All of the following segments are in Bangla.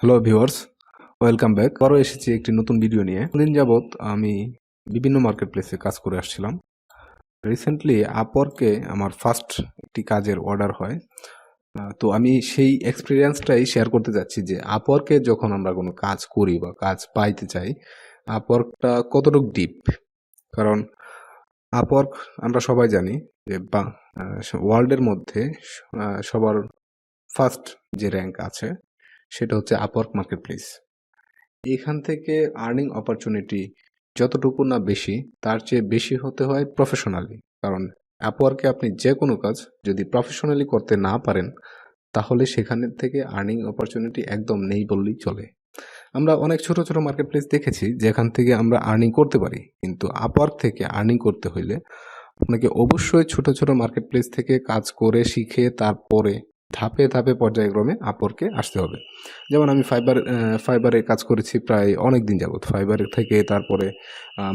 Hello viewers, welcome back. আবারও এসেছি একটি নতুন ভিডিও নিয়ে। দিন যাবৎ আমি বিভিন্ন মার্কেট প্লেসে কাজ করে আসছিলাম। রিসেন্টলি আপওয়ার্কে আমার ফার্স্ট একটি কাজের অর্ডার হয়। তো আমি সেই এক্সপিরিয়েন্সটাই শেয়ার করতে যাচ্ছি যে আপওয়ার্কে যখন আমরা কোনো কাজ করি বা কাজ পাইতে চাই, আপওয়ার্কটা কতটুকু ডিপ। কারণ আপওয়ার্ক আমরা সবাই জানি যে ওয়ার্ল্ডের মধ্যে সবার ফার্স্ট যে র্যাঙ্ক আছে সেটা হচ্ছে আপওয়ার্ক মার্কেট প্লেস। এখান থেকে আর্নিং অপরচুনিটি যতটুকু না বেশি, তার চেয়ে বেশি হতে হয় প্রফেশনালি। কারণ আপওয়ার্কে আপনি যে কোনো কাজ যদি প্রফেশনালি করতে না পারেন, তাহলে সেখানে থেকে আর্নিং অপরচুনিটি একদম নেই বললেই চলে। আমরা অনেক ছোট ছোট মার্কেট প্লেস দেখেছি যেখান থেকে আমরা আর্নিং করতে পারি, কিন্তু আপওয়ার্ক থেকে আর্নিং করতে হইলে আপনাকে অবশ্যই ছোট ছোট মার্কেট প্লেস থেকে কাজ করে শিখে তারপরে ধাপে ধাপে পর্যায়ক্রমে আপওয়ার্কে আসতে হবে। যেমন আমি ফাইবারে কাজ করেছি প্রায় অনেক দিন যাবৎ। ফাইবারের থেকে তারপরে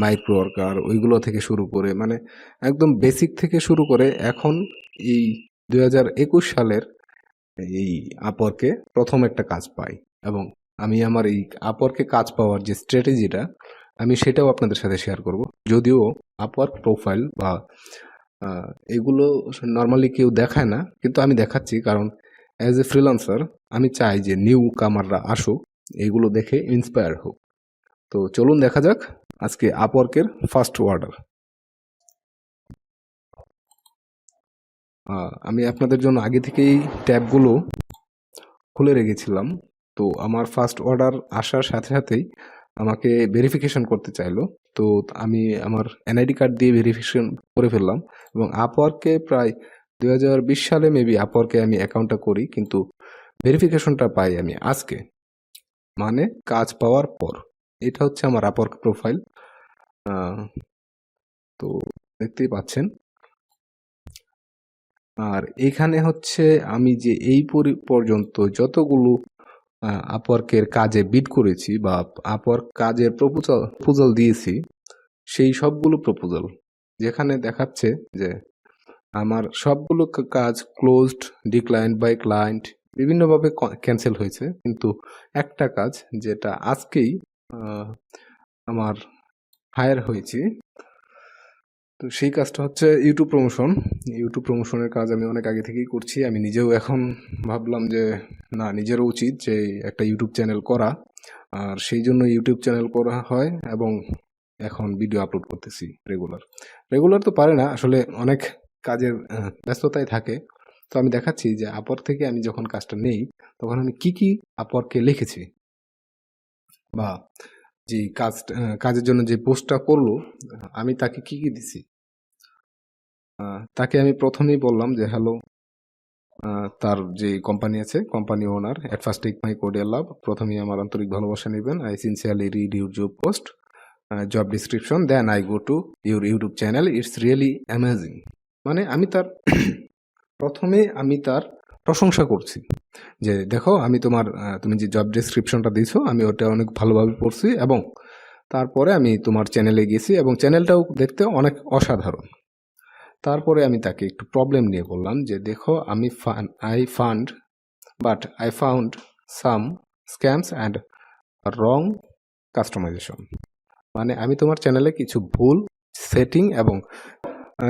মাইক্রো ওয়ার্কার ওইগুলো থেকে শুরু করে মানে একদম বেসিক থেকে শুরু করে এখন এই 2021 সালের এই আপওয়ার্কে প্রথম একটা কাজ পাই। এবং আমি আমার এই আপওয়ার্কে কাজ পাওয়ার যে স্ট্র্যাটেজিটা আমি সেটাও আপনাদের সাথে শেয়ার করব। যদিও আপওয়ার্ক প্রোফাইল বা এগুলো নর্মালি কেউ দেখায় না, কিন্তু আমি দেখাচ্ছি কারণ অ্যাজ এ ফ্রিল্যান্সার আমি চাই যে নিউ কামাররা আসুক, এগুলো দেখে ইন্সপায়ার হোক। তো চলুন দেখা যাক আজকে আপওয়ার্কের ফার্স্ট অর্ডার। আমি আপনাদের জন্য আগে থেকেই ট্যাবগুলো খুলে রেখেছিলাম। তো আমার ফার্স্ট অর্ডার আসার সাথে সাথেই আমাকে ভেরিফিকেশন করতে চাইলো। তো আমি আমার এনআইডি কার্ড দিয়ে ভেরিফিকেশন করে ফেললাম এবং আপওয়ার্কে প্রায় 2020 সালে মেবি আপওয়ার্কে আমি অ্যাকাউন্টটা করি, কিন্তু ভেরিফিকেশনটা পাই আমি আজকে, মানে কাজ পাওয়ার পর। এটা হচ্ছে আমার আপওয়ার্ক প্রোফাইল। তো দেখতেই পাচ্ছেন। আর এখানে হচ্ছে আমি যে এই পর্যন্ত যতগুলো আপওয়ার্কের কাজে বিড করেছি বা আপওয়ার্ক কাজের প্রপোজাল দিয়েছি, সেই সবগুলো প্রপোজাল যেখানে দেখাচ্ছে যে আমার সবগুলো কাজ ক্লোজড, ডিক্লাইন্ড বাই ক্লায়েন্ট, বিভিন্নভাবে ক্যান্সেল হয়েছে, কিন্তু একটা কাজ যেটা আজকেই আমার হায়ার হয়েছি, তো সেই কাজটা হচ্ছে ইউটিউব প্রমোশনের কাজ আমি অনেক আগে থেকেই করছি। আমি নিজেও এখন ভাবলাম যে না, নিজেরও উচিত যে একটা ইউটিউব চ্যানেল করা, আর সেই জন্য ইউটিউব চ্যানেল করা হয় এবং এখন ভিডিও আপলোড করতেছি রেগুলার তো পারে না আসলে, অনেক কাজের ব্যস্ততায় থাকে। তো আমি দেখাচ্ছি যে আপওয়ার্ক থেকে আমি যখন কাজটা নেই তখন আমি কি আপওয়ার্কে লিখেছি বা যে কাজের জন্য যে পোস্টটা করলো আমি তাকে কি দিছি। তাকে আমি প্রথমেই বললাম যে হ্যালো, তার যে কোম্পানি আছে, company owner, at first take my cordial love, প্রথমেই আমার আন্তরিক ভালোবাসা নেবেন। I sincerely read your job post, job description, then I go to your YouTube channel, it's really amazing. মানে আমি তার প্রথমে আমি তার প্রশংসা করছি যে দেখো, আমি তুমি যে জব ডিসক্রিপশনটা দিয়েছো আমি ওটা অনেক ভালোভাবে পড়ছি, এবং তারপরে আমি তোমার চ্যানেলে গেছি এবং চ্যানেলটাও দেখতে অনেক অসাধারণ। তারপরে আমি তাকে একটু প্রবলেম নিয়ে বললাম যে দেখো, I found some scams and wrong customization. মানে আমি তোমার চ্যানেলে কিছু ভুল সেটিং এবং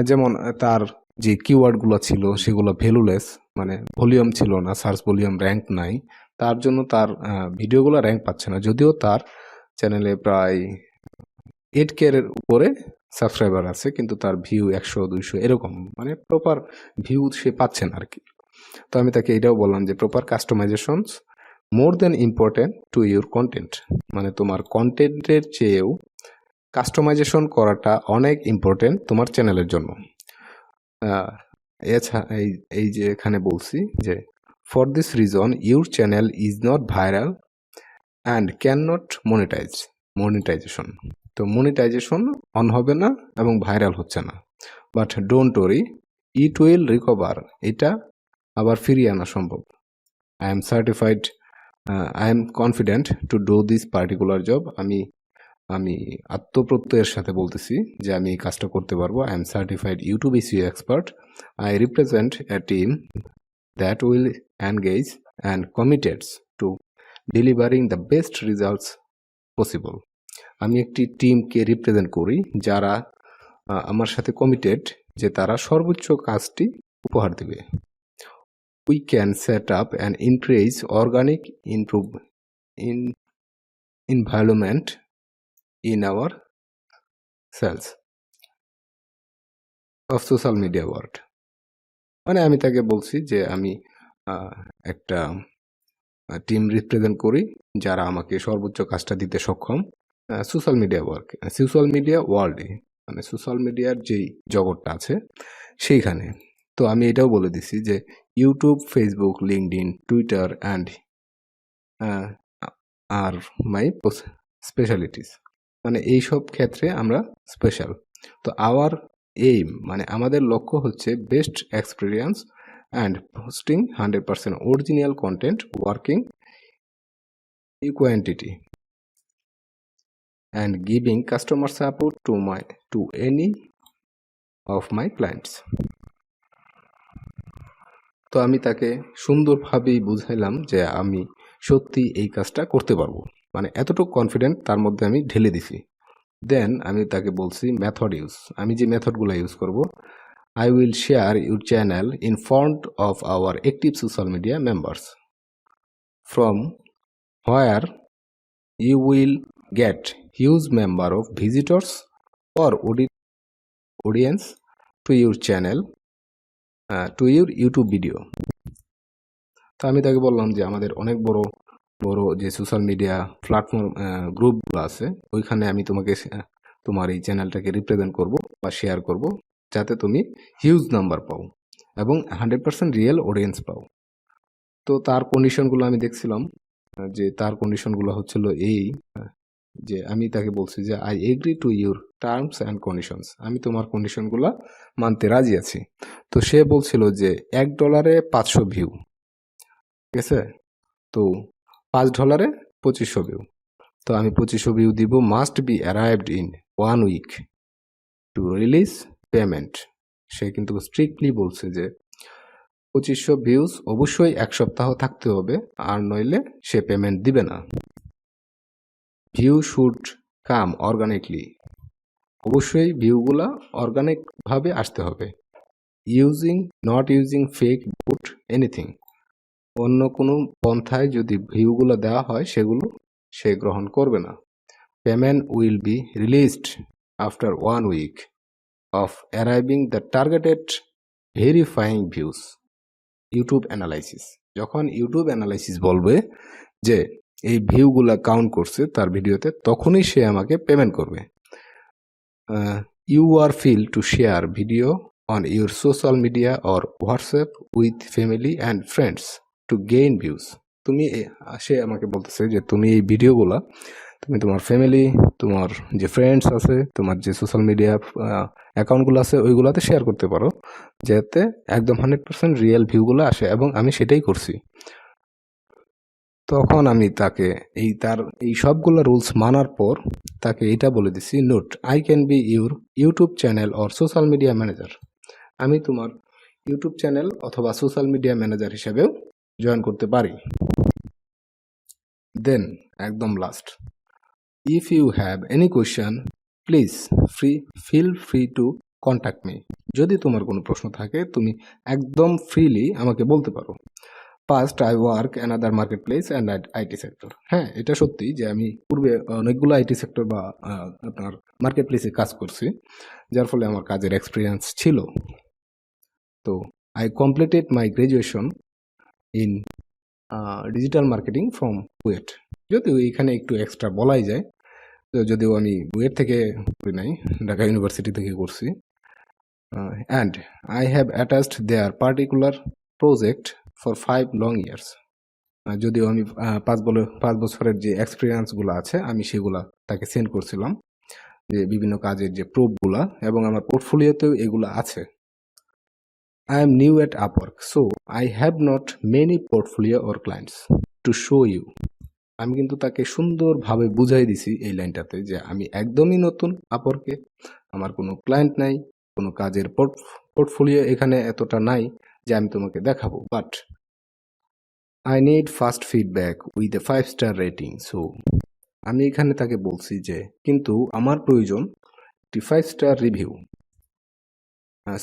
যেমন তার যে কিওয়ার্ডগুলো ছিল সেগুলো ভ্যালুলেস, মানে ভলিউম ছিল না, সার্চ ভলিউম র্যাঙ্ক নাই, তার জন্য তার ভিডিওগুলো র্যাঙ্ক পাচ্ছে না। যদিও তার চ্যানেলে প্রায় 8K এর উপরে সাবস্ক্রাইবার আছে, কিন্তু তার ভিউ 100-200 এরকম, মানে প্রপার ভিউ সে পাচ্ছেন আর কি। তো আমি তাকে এটাও বললাম যে proper customizations more than important to your content, মানে তোমার কন্টেন্টের চেয়েও কাস্টমাইজেশন করাটা অনেক ইম্পর্টেন্ট তোমার চ্যানেলের জন্য। এই যে এখানে বলছি যে for this reason your channel is not viral and can not monetization. তো মনিটাইজেশন অন হবে না এবং ভাইরাল হচ্ছে না, but don't worry, it will recover. এটা আবার ফিরিয়ে আনা সম্ভব। I am confident to do this particular job. আমি আত্মপ্রত্যয়ের সাথে বলতেছি যে আমি এই কাজটা করতে পারবো। I am certified YouTube SEO expert. I represent a team that will engage and committeds to delivering the best results possible. আমি একটি টিমকে রিপ্রেজেন্ট করি যারা আমার সাথে কমিটেড যে তারা সর্বোচ্চ কাজটি উপহার দেবে। We can set up and increase organic environment in our cells of social media world. মানে আমি তাকে বলছি যে আমি একটা টিম রিপ্রেজেন্ট করি যারা আমাকে সর্বোচ্চ কাজটা দিতে সক্ষম সোশ্যাল মিডিয়া ওয়ার্ল্ডে, মানে সোশ্যাল মিডিয়ার যেই জগৎটা আছে সেইখানে। তো আমি এটাও বলে দিছি যে YouTube, Facebook, LinkedIn, Twitter and are my specialities, মানে এইসব ক্ষেত্রে আমরা স্পেশাল। তো আওয়ার এইম, মানে আমাদের লক্ষ্য হচ্ছে best experience and posting 100% original content, working quantity and giving customer support to any of my clients. তো আমি তাকে সুন্দরভাবেই বুঝাইলাম যে আমি সত্যি এই কাজটা করতে পারবো, মানে এতটুকু কনফিডেন্ট তার মধ্যে আমি ঢেলে দিছি। দেন আমি তাকে বলছি মেথড ইউজ, আমি যে মেথডগুলো ইউজ করব। I will share your channel in front of our active social media members, from where you will get huge number of visitors or audience to your channel, to your YouTube video. তো আমি তাকে বললাম যে আমাদের অনেক বড় বড় যে সোশ্যাল মিডিয়া প্ল্যাটফর্ম গ্রুপগুলো আছে, ওইখানে আমি তোমাকে তোমার এই চ্যানেলটাকে রিপ্রেজেন্ট করব বা শেয়ার করব, যাতে তুমি হিউজ নাম্বার পাও এবং 100% রিয়েল অডিয়েন্স পাও। তো তার কন্ডিশনগুলো আমি দেখছিলাম, যে তার কন্ডিশনগুলো হচ্ছিল এই, যে আমি তাকে বলছি যে I agree to your terms and conditions, আমি তোমার কন্ডিশনগুলো মানতে রাজি আছি। তো সে বলছিল যে $1 500 ভিউ, ঠিক আছে, তো $5 2500 ভিউ। তো আমি 2500 ভিউ দিব, must be arrived in 1 week to release payment. সে কিন্তু স্ট্রিক্টলি বলছে যে 2500 ভিউজ অবশ্যই 1 সপ্তাহ থাকতে হবে, আর নইলে সে পেমেন্ট দিবে না। ভিউ শুড কাম অর্গানিকলি, অবশ্যই ভিউগুলা অর্গানিকভাবে আসতে হবে। Not using fake boot anything, অন্য কোনো পন্থায় যদি ভিউগুলো দেওয়া হয় সেগুলো সে গ্রহণ করবে না। Payment will be released after 1 week of arriving the targeted verifying views. YouTube analysis, যখন ইউটিউব অ্যানালাইসিস বলবে যে এই ভিউগুলা কাউন্ট করছে তার ভিডিওতে, তখনই সে আমাকে পেমেন্ট করবে। You are feel to share video on your social media or WhatsApp with family and friends to gain views. সে আমাকে বলতেছে যে তুমি এই ভিডিওগুলা তুমি তোমার ফ্যামিলি, তোমার যে ফ্রেন্ডস আছে, তোমার যে সোশ্যাল মিডিয়া অ্যাকাউন্টগুলো আছে ওইগুলোতে শেয়ার করতে পারো, যাতে একদম 100% রিয়েল ভিউগুলো আসে, এবং আমি সেটাই করছি। তখন আমি তাকে এই সবগুলো রুলস মানার পর তাকে এটা বলে দিছি, note, I can be your YouTube channel or social media manager, আমি তোমার ইউটিউব চ্যানেল অথবা সোশ্যাল মিডিয়া ম্যানেজার হিসেবেও জয়েন করতে পারি। দেন একদম last, if you have any question please feel free to contact me. যদি তোমার কোনো প্রশ্ন থাকে তুমি একদম ফ্রিলি আমাকে বলতে পারো। First I work another market place and IT sector. হ্যাঁ, এটা সত্যি যে আমি পূর্বে অনেকগুলো আইটি সেক্টর বা আপনার মার্কেট প্লেসে কাজ করছি, যার ফলে আমার কাজের এক্সপিরিয়েন্স ছিল। তো I completed my graduation in digital marketing from BUET. যদিও এখানে একটু এক্সট্রা বলাই যায়, তো যদিও আমি বুয়েট থেকে করি নাই, ঢাকা ইউনিভার্সিটি থেকে করছি। And I have attached their particular project for 5 long years. যদিও আমি 5 বছরের যে এক্সপিরিয়েন্সগুলো আছে আমি সেগুলা তাকে সেন্ড করছিলাম, যে বিভিন্ন কাজের যে প্রুফগুলা, এবং আমার পোর্টফোলিওতেও এগুলো আছে। I am new at Upwork, so I have not many portfolio or clients to show you. আমি কিন্তু তাকে সুন্দরভাবে বুঝাই দিছি এই লাইনটাতে যে আমি একদমই নতুন আপওয়ার্কে, আমার কোনো ক্লায়েন্ট নাই, কোনো কাজের পোর্টফোলিও এখানে এতটা নাই যে আমি তোমাকে দেখাবো, but I need fast feedback with a 5 star rating. So আমি এখানে তাকে বলছি যে কিন্তু আমার প্রয়োজন একটি 5 star review.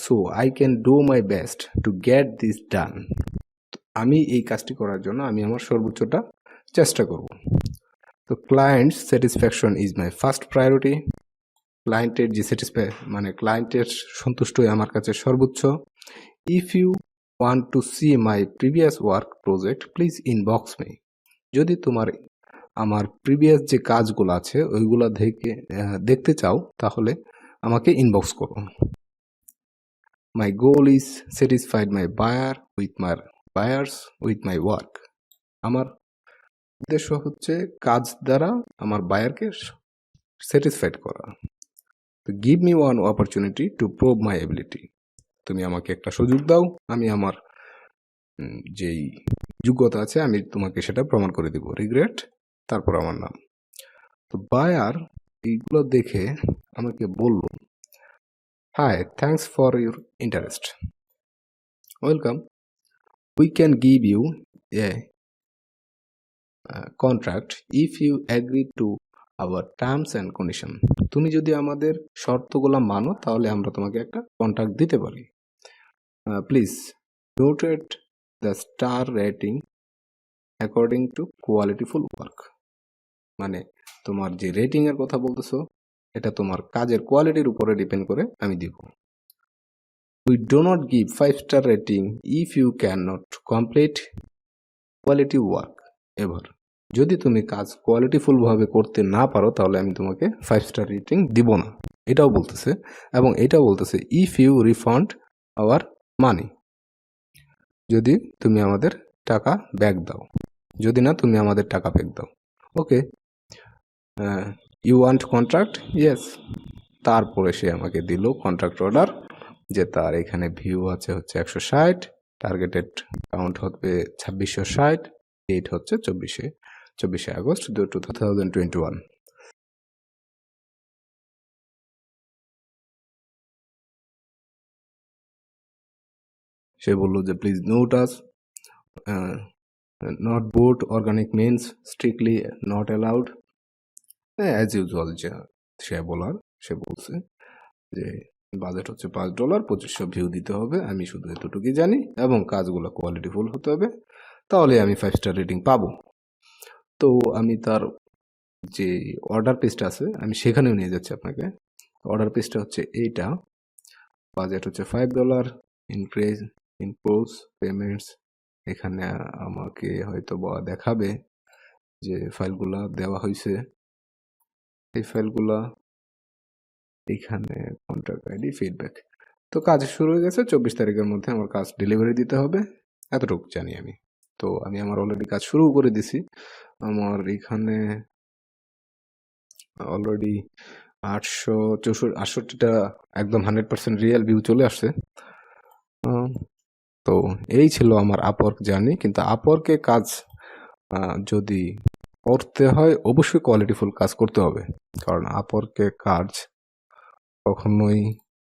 So I can do my best to get this done. আমি এই কাজটি করার জন্য আমি আমার সর্বোচ্চটা চেষ্টা করব। তো client satisfaction is my first priority. ক্লায়েন্টের যে মানে ক্লায়েন্টের সন্তুষ্টই আমার কাছে সর্বোচ্চ। If you want to see my previous work project please inbox me. যদি তোমার আমার প্রিভিয়াস যে কাজগুলো আছে ওইগুলো দেখতে চাও তাহলে আমাকে ইনবক্স করো। My goal is satisfied my buyers with my work. আমার উদ্দেশ্য হচ্ছে কাজ দ্বারা আমার বায়ারকে স্যাটিসফাইড করা। তো give me one opportunity to prove my ability. তুমি আমাকে একটা সুযোগ দাও, আমি আমার যেই যোগ্যতা আছে আমি তোমাকে সেটা প্রমাণ করে দিব। রিগ্রেট, তারপর আমার নাম। তো বায়ার এইগুলো দেখে আমাকে বলল, hi, thanks for your interest, welcome, we can give you a contract if you agree to our terms and condition. তুমি যদি আমাদের শর্তগুলো মানো তাহলে আমরা তোমাকে একটা কন্ট্রাক্ট দিতে পারি। Please noted the star rating according to qualityful work. মানে তোমার যে রেটিং এর কথা বলতেছো এটা তোমার কাজের কোয়ালিটির উপরে ডিপেন্ড করে আমি দিব। We do not give 5 star rating if you can not complete quality work ever. যদি তুমি কাজ কোয়ালিটিফুল ভাবে করতে না পারো তাহলে আমি তোমাকে 5 স্টার রেটিং দিব না, এটাও বলতেছে। এবং এটাও বলতেছে if you refund our money, যদি তুমি আমাদের টাকা ব্যাক দাও, যদি না তুমি আমাদের টাকা ব্যাক দাও। ওকে, ইউ ওয়ান্ট কন্ট্রাক্ট? ইয়েস। তারপরে সে আমাকে দিল কন্ট্রাক্ট অর্ডার, যে তার এখানে ভিউ আছে হচ্ছে 160, টার্গেটেড কাউন্ট হবে 2660, ডেট হচ্ছে 24শে আগস্ট 2021। সে বলল যে please note us, not boat organic means strictly not allowed. As usual যা সে বলছে যে বাজেট হচ্ছে $5, 2500 ভিউ দিতে হবে, আমি শুধু এতটুকুই জানি, এবং কাজগুলো কোয়ালিটিফুল হতে হবে, তাহলে আমি 5 স্টার রেটিং পাবো। তো আমি তার যে অর্ডার পেজটা আছে আমি সেখানেও নিয়ে যাচ্ছি আপনাকে। অর্ডার পেজটা হচ্ছে এইটা, বাজেট হচ্ছে $5, ইনক্লোজ পেমেন্টস। এখানে আমাকে হয়তো দেখাবে যে ফাইলগুলা দেওয়া হয়েছে, এই ফাইলগুলা এখানে কন্ট্রাক্ট আইডি ফিডব্যাক। তো কাজ শুরু হয়ে গেছে, 24 তারিখের মধ্যে আমার কাজ ডেলিভারি দিতে হবে, এতটুকু জানি আমি। তো আমি আমার অলরেডি কাজ শুরু করে দিছি। আমার এখানে অলরেডি 868টা একদম 100% রিয়েল ভিউ চলে আসছে। তো এই ছিল আমার আপওয়ার্ক জার্নি। কিন্তু আপওয়ার্কে কাজ যদি করতে হয় অবশ্যই কোয়ালিটিফুল কাজ করতে হবে, কারণ আপওয়ার্কে কাজ কখনোই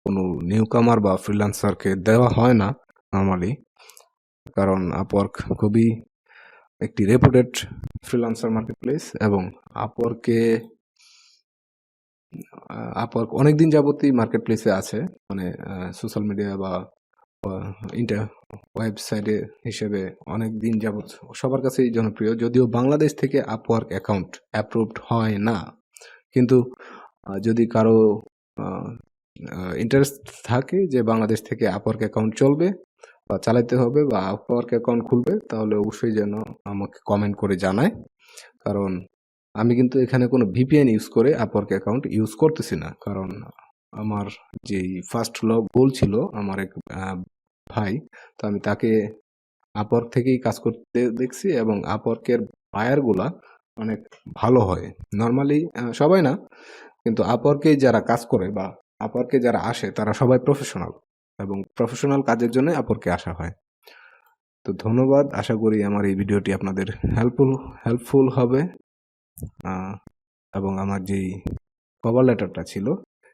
কোনো নিউকামার বা ফ্রিল্যান্সারকে দেওয়া হয় না নর্মালি, কারণ আপওয়ার্ক খুবই একটি রেপুটেড ফ্রিল্যান্সার মার্কেটপ্লেস। এবং আপওয়ার্ক অনেকদিন যাবতই মার্কেটপ্লেসে আছে, মানে সোশ্যাল মিডিয়া বা ওয়েবসাইটে হিসেবে অনেক দিন যাবত সবার কাছেই জনপ্রিয়। যদিও বাংলাদেশ থেকে আপওয়ার্ক অ্যাকাউন্ট অ্যাপ্রুভড হয় না, কিন্তু যদি কারো ইন্টারেস্ট থাকে যে বাংলাদেশ থেকে আপওয়ার্ক অ্যাকাউন্ট চলবে বা চালাতে হবে বা আপওয়ার্ক অ্যাকাউন্ট খুলবে, তাহলে অবশ্যই যেন আমাকে কমেন্ট করে জানায়। কারণ আমি কিন্তু এখানে কোনো ভিপিএন ইউজ করে আপওয়ার্ক অ্যাকাউন্ট ইউজ করতেছি না, কারণ আমার যেই ফার্স্ট গোল ছিল আমার এক ভাই, তো আমি তাকে আপওয়ার্ক থেকেই কাজ করতে দেখছি, এবং আপওয়ার্কের বায়ারগুলা অনেক ভালো হয়। নর্মালি সবাই না, কিন্তু আপওয়ার্কে যারা কাজ করে বা আপওয়ার্কে যারা আসে তারা সবাই প্রফেশনাল, এবং প্রফেশনাল কাজের জন্য আপওয়ার্কে আসা হয়। তো ধন্যবাদ, আশা করি আমার এই ভিডিওটি আপনাদের হেল্পফুল হবে। এবং আমার যেই কভার লেটারটা ছিল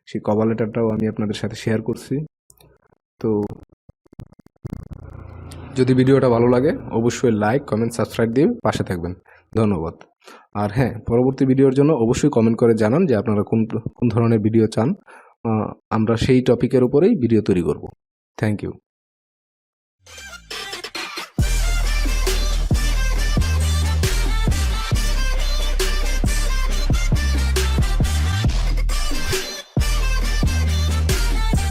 সেই কভার লেটারটাও আমি আপনাদের সাথে শেয়ার করছি। তো যদি ভিডিওটা ভালো লাগে অবশ্যই লাইক, কমেন্ট, সাবস্ক্রাইব দিয়ে পাশে থাকবেন। ধন্যবাদ। আর হ্যাঁ, পরবর্তী ভিডিওর জন্য অবশ্যই কমেন্ট করে জানান যে আপনারা কোন ধরনের ভিডিও চান। আমরা সেই টপিকের উপরেই ভিডিও তৈরি করব। Thank you.